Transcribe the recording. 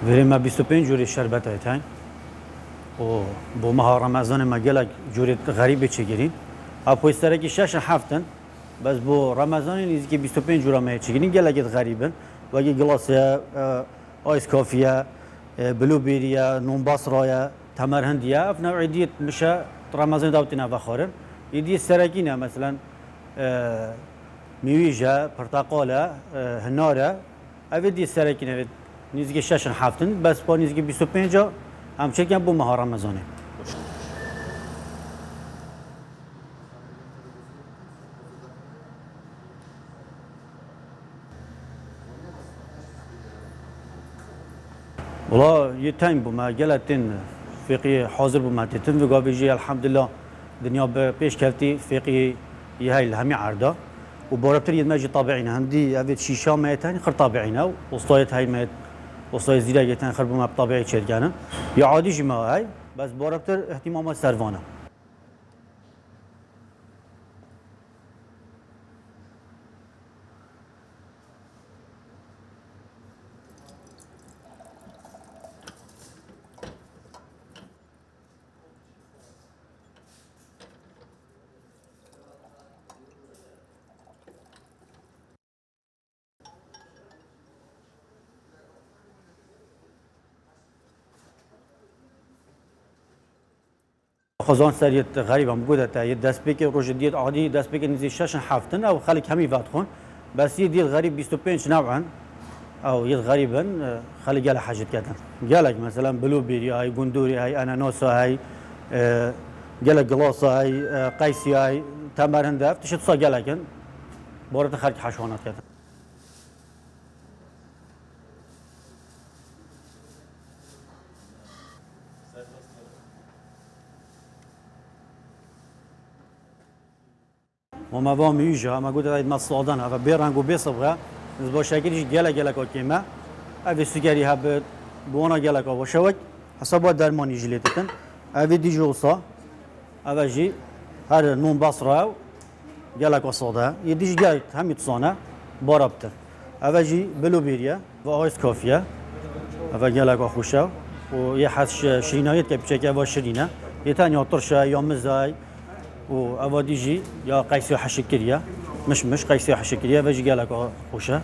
ولی ما 25 جوری شربت هایتن و با ماه رمضان ما گلک جوری غریبه چگیریم اپوی سرکی 6 هفتن بس با رمضان نیزی که 25 جورا ما چگیریم گلکت غریبن و اگه گلاس آیس کافیه بلوبیریا نونباس رایا تمر هندیه اف نوع دیت مشه رمضان داوتنا بخارن يدي السراكينة مثلا ميويجا برتقالة هنارة أفيدي السراكينة نيزكي شاشن حافتن بس با نيزكي 25 هم چكن بو ماه رمضانه والله يتايم بما جلتين فقي حاضر بما تتم وقابيجي الحمد لله دنيا بيش كفتي فقي يهاي الهمي عرضه وبوربتر يدمجي طابعين هندي افيد شيشا ميتان خر طابعينه وسطايت هاي ميت وسطايت زيدا يتان خر بما بطابعي شركانه يا عادي جما هاي بس بوربتر اهتمامات سرفانه خزان سریت غریبم بوده تا یه دست بکی روز دیت عادی دست بکی نزی شش هفتن او خالق همی وقت خون بس یه دیت غریب 25 نوعا او یه غریبن خالق جل حاجت کردن جلک مثلا بلوبیری های گندوری های اناناس های جلک گلاس های قیسی های تمرند دفت تشت صا جلکن بارت خالق حشوانات کردن وما فهم يجا ما قلت هاي مصادنا فبيرانجو بيصبغه زباشاكيش جلا كوكيما أبي سكري هب بونا جلا كوشوك حسب درمان يجليتن أبي دي جوصا أبي جي هذا نون بصرة جلا كوصادا يديش جلا هم يتصانا باربتر أبي جي بلوبيريا وآيس كافية أبي جلا كوخوشة ويحس شرينايت كبشة وشرينة يتاني عطرشة يوم مزاي و اوادیجی یا قیسی حشکریه مش قیسی حشکریه و جیگه لکه خوشه